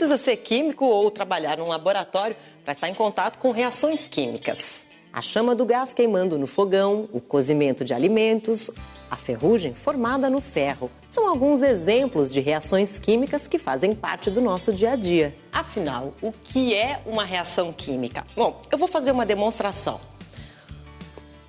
precisa ser químico ou trabalhar num laboratório para estar em contato com reações químicas. A chama do gás queimando no fogão, o cozimento de alimentos, a ferrugem formada no ferro. São alguns exemplos de reações químicas que fazem parte do nosso dia a dia. Afinal, o que é uma reação química? Bom, eu vou fazer uma demonstração.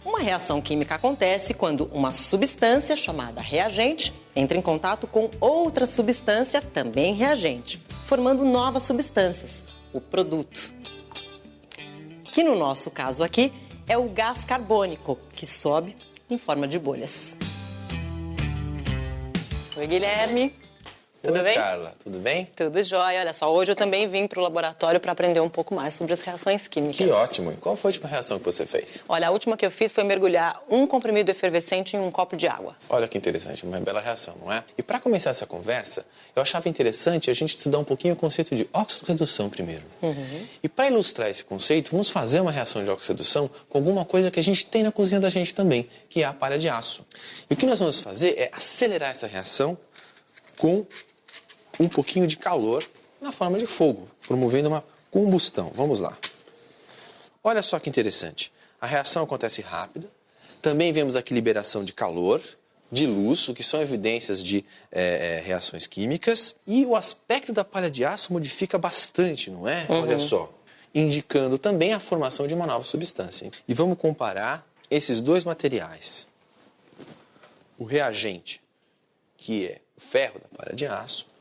Uma reação química acontece quando uma substância chamada reagente entra em contato com outra substância também reagente, formando novas substâncias, o produto. Que no nosso caso aqui é o gás carbônico, que sobe em forma de bolhas. Oi, Guilherme. Tudo bem? Carla, tudo bem? Tudo jóia. Olha só, hoje eu também vim para o laboratório para aprender um pouco mais sobre as reações químicas. Que ótimo. E qual foi a última reação que você fez? Olha, a última que eu fiz foi mergulhar um comprimido efervescente em um copo de água. Olha que interessante, uma bela reação, não é? E para começar essa conversa, eu achava interessante a gente estudar um pouquinho o conceito de óxido-redução primeiro. E para ilustrar esse conceito, vamos fazer uma reação de óxido-redução com alguma coisa que a gente tem na cozinha da gente também, que é a palha de aço. E o que nós vamos fazer é acelerar essa reação com um pouquinho de calor na forma de fogo, promovendo uma combustão. Vamos lá. Olha só que interessante. A reação acontece rápida. Também vemos aqui liberação de calor, de luz, o que são evidências de reações químicas. E o aspecto da palha de aço modifica bastante, não é? Olha só. Indicando também a formação de uma nova substância. E vamos comparar esses dois materiais. O reagente, que é o ferro da palha de aço,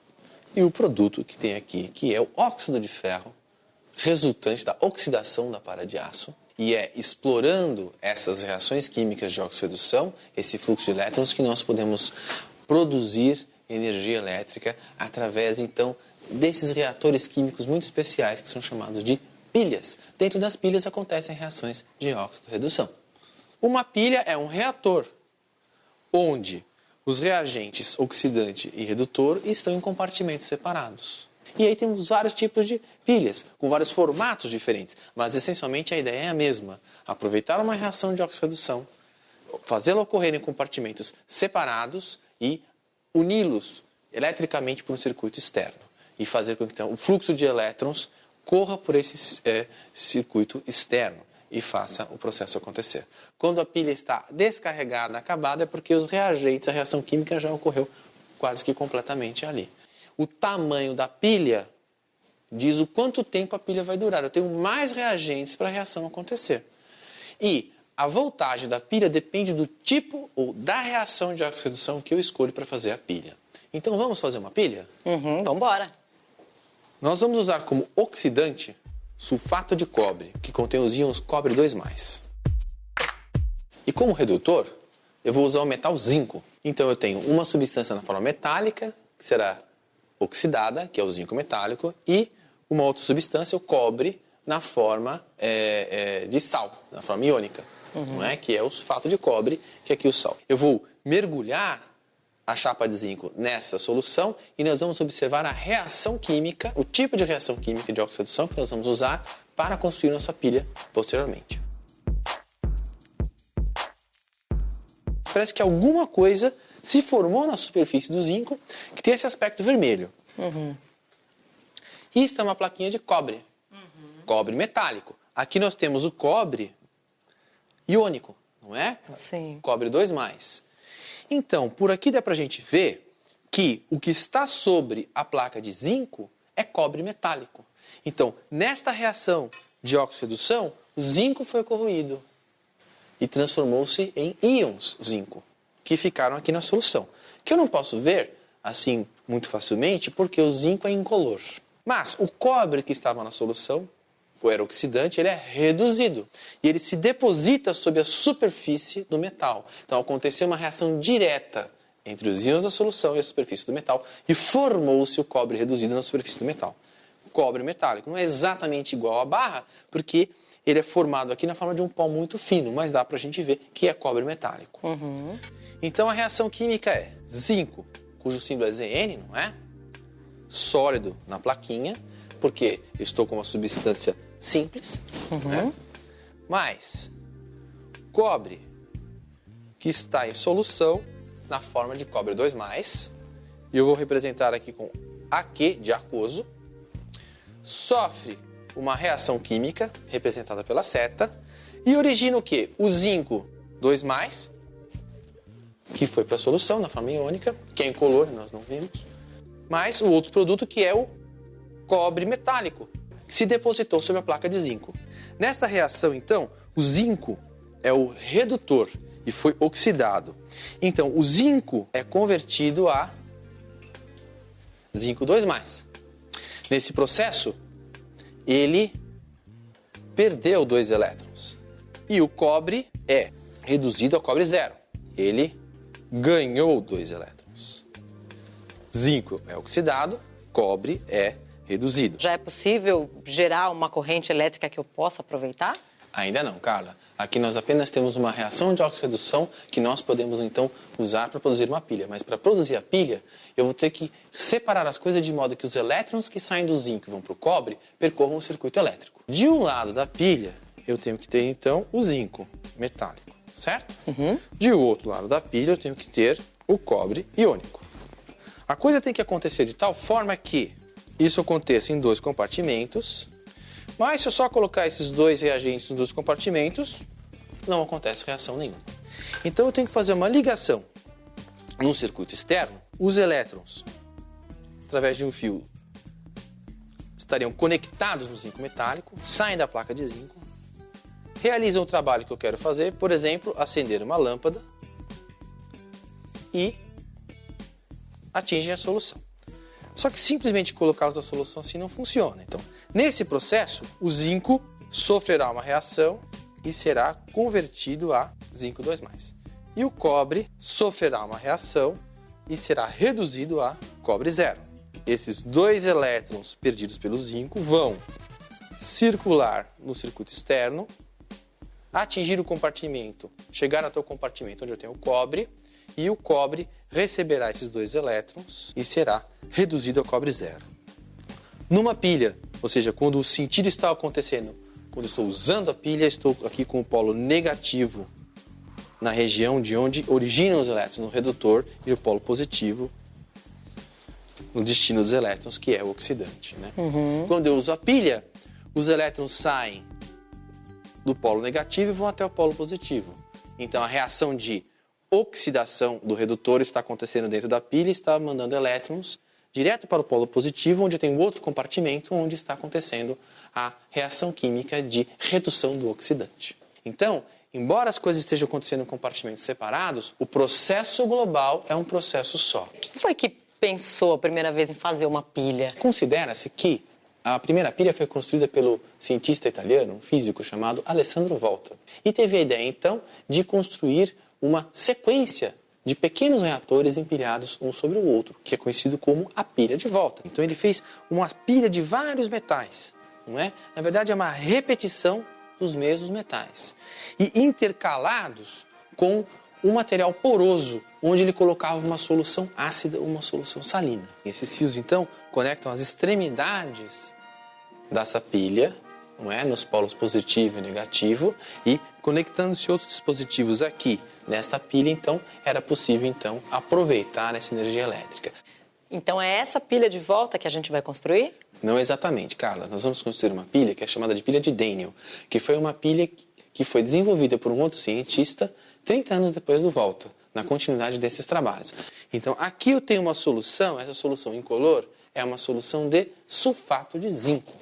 e o produto que tem aqui, que é o óxido de ferro, resultante da oxidação da palha de aço. E é explorando essas reações químicas de oxirredução, esse fluxo de elétrons, que nós podemos produzir energia elétrica através, então, desses reatores químicos muito especiais, que são chamados de pilhas. Dentro das pilhas acontecem reações de óxido-redução. Uma pilha é um reator, onde os reagentes oxidante e redutor estão em compartimentos separados. E aí temos vários tipos de pilhas, com vários formatos diferentes, mas essencialmente a ideia é a mesma. Aproveitar uma reação de oxirredução, fazê-la ocorrer em compartimentos separados e uni-los eletricamente por um circuito externo. E fazer com que então, o fluxo de elétrons corra por esse circuito externo e faça o processo acontecer. Quando a pilha está descarregada, acabada, é porque os reagentes, a reação química já ocorreu quase que completamente ali. O tamanho da pilha diz o quanto tempo a pilha vai durar. Eu tenho mais reagentes para a reação acontecer. E a voltagem da pilha depende do tipo ou da reação de oxirredução que eu escolho para fazer a pilha. Então vamos fazer uma pilha? Vamos embora. Nós vamos usar como oxidante sulfato de cobre, que contém os íons cobre 2+. E como redutor, eu vou usar o metal zinco. Então eu tenho uma substância na forma metálica, que será oxidada, que é o zinco metálico, e uma outra substância, o cobre, na forma de sal, na forma iônica, não é? Que é o sulfato de cobre, que é aqui o sal. Eu vou mergulhar a chapa de zinco nessa solução e nós vamos observar a reação química, o tipo de reação química de oxirredução que nós vamos usar para construir nossa pilha posteriormente. Parece que alguma coisa se formou na superfície do zinco que tem esse aspecto vermelho. Isso é uma plaquinha de cobre, cobre metálico. Aqui nós temos o cobre iônico, não é? Sim. Cobre 2+. Então, por aqui dá pra gente ver que o que está sobre a placa de zinco é cobre metálico. Então, nesta reação de oxirredução, o zinco foi corroído e transformou-se em íons zinco, que ficaram aqui na solução. Que eu não posso ver, assim, muito facilmente, porque o zinco é incolor. Mas o cobre que estava na solução, era oxidante, ele é reduzido. E ele se deposita sobre a superfície do metal. Então aconteceu uma reação direta entre os íons da solução e a superfície do metal e formou-se o cobre reduzido na superfície do metal. Cobre metálico. Não é exatamente igual à barra, porque ele é formado aqui na forma de um pó muito fino, mas dá pra gente ver que é cobre metálico. Então a reação química é zinco, cujo símbolo é Zn, não é? Sólido na plaquinha, porque eu estou com uma substância simples, né? Mais cobre, que está em solução na forma de cobre 2+, e eu vou representar aqui com Aq de aquoso, sofre uma reação química, representada pela seta, e origina o quê? O zinco 2+, que foi para a solução na forma iônica, que é incolor, nós não vimos, mais o outro produto que é o cobre metálico, que se depositou sobre a placa de zinco. Nesta reação, então, o zinco é o redutor e foi oxidado. Então, o zinco é convertido a zinco 2+. Nesse processo, ele perdeu 2 elétrons. E o cobre é reduzido a cobre 0. Ele ganhou 2 elétrons. Zinco é oxidado, cobre é reduzido. Já é possível gerar uma corrente elétrica que eu possa aproveitar? Ainda não, Carla. Aqui nós apenas temos uma reação de oxirredução que nós podemos então usar para produzir uma pilha. Mas para produzir a pilha, eu vou ter que separar as coisas de modo que os elétrons que saem do zinco e vão para o cobre percorram o circuito elétrico. De um lado da pilha, eu tenho que ter então o zinco metálico, certo? De outro lado da pilha, eu tenho que ter o cobre iônico. A coisa tem que acontecer de tal forma que isso aconteça em 2 compartimentos, mas se eu só colocar esses 2 reagentes nos 2 compartimentos, não acontece reação nenhuma. Então eu tenho que fazer uma ligação no circuito externo. Os elétrons, através de um fio, estariam conectados no zinco metálico, saem da placa de zinco, realizam o trabalho que eu quero fazer, por exemplo, acender uma lâmpada e atingem a solução. Só que simplesmente colocá-los na solução assim não funciona. Então, nesse processo, o zinco sofrerá uma reação e será convertido a zinco 2+. E o cobre sofrerá uma reação e será reduzido a cobre 0. Esses 2 elétrons perdidos pelo zinco vão circular no circuito externo, atingir o compartimento, chegar até o compartimento onde eu tenho o cobre, e o cobre receberá esses 2 elétrons e será reduzido a cobre 0. Numa pilha, ou seja, quando o sentido está acontecendo, quando eu estou usando a pilha, estou aqui com o polo negativo na região de onde originam os elétrons, no redutor, e o polo positivo no destino dos elétrons, que é o oxidante. Né? Quando eu uso a pilha, os elétrons saem do polo negativo e vão até o polo positivo. Então a reação de oxidação do redutor está acontecendo dentro da pilha e está mandando elétrons direto para o polo positivo, onde tem um outro compartimento onde está acontecendo a reação química de redução do oxidante. Então, embora as coisas estejam acontecendo em compartimentos separados, o processo global é um processo só. Quem foi que pensou a primeira vez em fazer uma pilha? Considera-se que a primeira pilha foi construída pelo cientista italiano, um físico chamado Alessandro Volta, e teve a ideia, então, de construir uma sequência de pequenos reatores empilhados um sobre o outro, que é conhecido como a pilha de Volta. Então ele fez uma pilha de vários metais, não é? Na verdade é uma repetição dos mesmos metais, e intercalados com um material poroso, onde ele colocava uma solução ácida ou uma solução salina. E esses fios, então, conectam as extremidades dessa pilha, não é? Nos polos positivo e negativo, e conectando-se outros dispositivos aqui nesta pilha, então, era possível então aproveitar essa energia elétrica. Então é essa pilha de volta que a gente vai construir? Não exatamente, Carla. Nós vamos construir uma pilha que é chamada de pilha de Daniell, que foi uma pilha que foi desenvolvida por um outro cientista 30 anos depois do Volta, na continuidade desses trabalhos. Então, aqui eu tenho uma solução, essa solução incolor é uma solução de sulfato de zinco.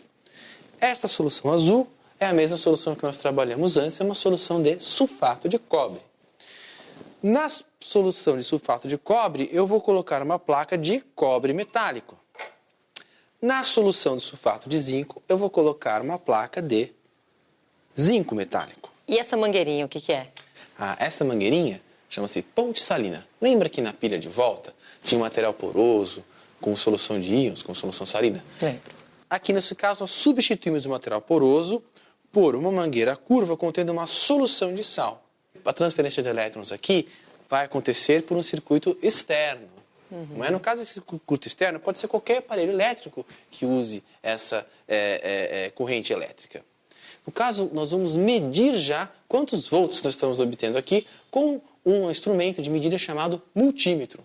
Esta solução azul é a mesma solução que nós trabalhamos antes, é uma solução de sulfato de cobre. Na solução de sulfato de cobre, eu vou colocar uma placa de cobre metálico. Na solução de sulfato de zinco, eu vou colocar uma placa de zinco metálico. E essa mangueirinha, o que é? Essa mangueirinha chama-se ponte salina. Lembra que na pilha de volta tinha um material poroso, com solução de íons, com solução salina? Lembro. Aqui nesse caso, nós substituímos o material poroso por uma mangueira curva contendo uma solução de sal. A transferência de elétrons aqui vai acontecer por um circuito externo. Não é? No caso desse circuito externo, pode ser qualquer aparelho elétrico que use essa corrente elétrica. No caso, nós vamos medir já quantos volts nós estamos obtendo aqui com um instrumento de medida chamado multímetro.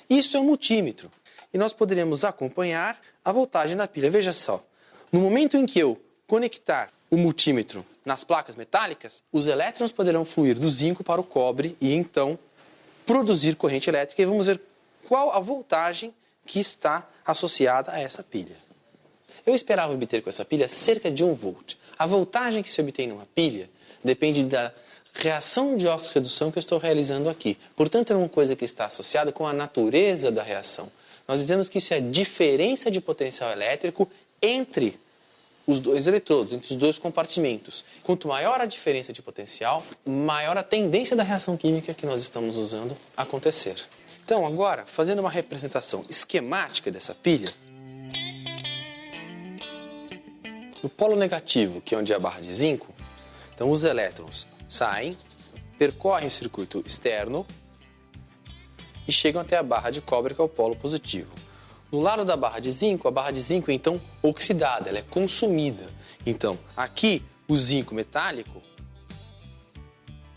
Isso é um multímetro. E nós poderemos acompanhar a voltagem da pilha. Veja só, No momento em que eu conectar o multímetro nas placas metálicas, os elétrons poderão fluir do zinco para o cobre e então produzir corrente elétrica, e vamos ver qual a voltagem que está associada a essa pilha. Eu esperava obter com essa pilha cerca de 1 volt. A voltagem que se obtém numa pilha depende da reação de óxido-redução que eu estou realizando aqui. Portanto, é uma coisa que está associada com a natureza da reação. Nós dizemos que isso é a diferença de potencial elétrico entre os dois eletrodos, entre os dois compartimentos. Quanto maior a diferença de potencial, maior a tendência da reação química que nós estamos usando a acontecer. Então, agora, fazendo uma representação esquemática dessa pilha, no polo negativo, que é onde é a barra de zinco, então os elétrons saem, percorrem o circuito externo e chegam até a barra de cobre, que é o polo positivo. No lado da barra de zinco, a barra de zinco é então oxidada, ela é consumida. Então, aqui o zinco metálico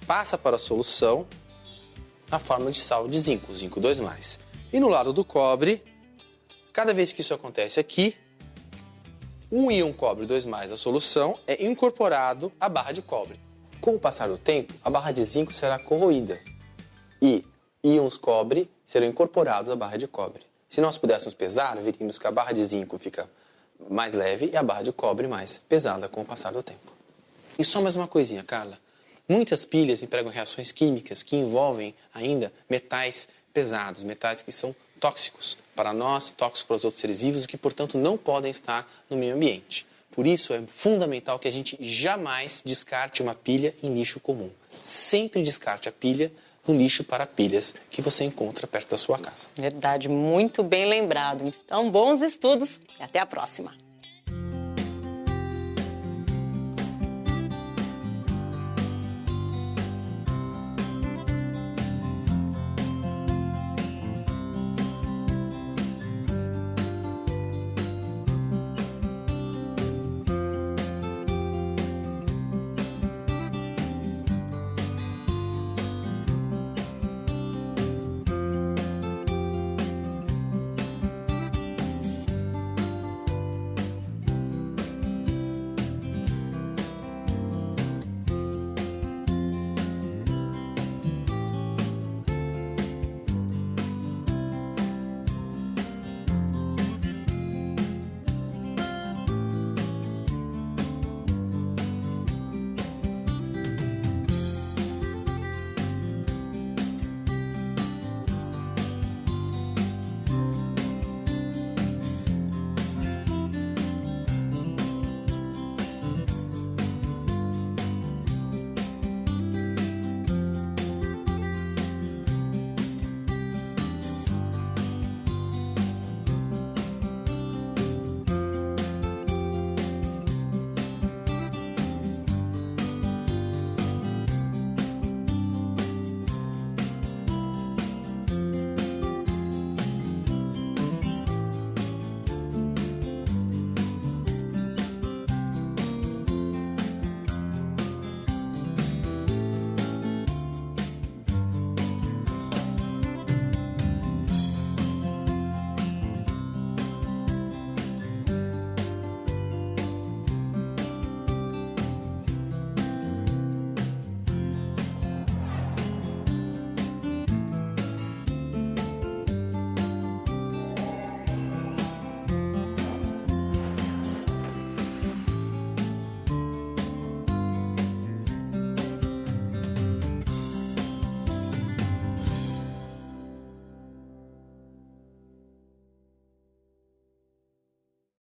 passa para a solução na forma de sal de zinco, zinco 2+. E no lado do cobre, cada vez que isso acontece aqui, um íon cobre 2+, a solução, é incorporado à barra de cobre. Com o passar do tempo, a barra de zinco será corroída e íons cobre serão incorporados à barra de cobre. Se nós pudéssemos pesar, veríamos que a barra de zinco fica mais leve e a barra de cobre mais pesada com o passar do tempo. E só mais uma coisinha, Carla. Muitas pilhas empregam reações químicas que envolvem ainda metais pesados, metais que são tóxicos para nós, tóxicos para os outros seres vivos e que, portanto, não podem estar no meio ambiente. Por isso, é fundamental que a gente jamais descarte uma pilha em lixo comum. Sempre descarte a pilha no lixo para pilhas que você encontra perto da sua casa. Verdade, muito bem lembrado. Então, bons estudos e até a próxima.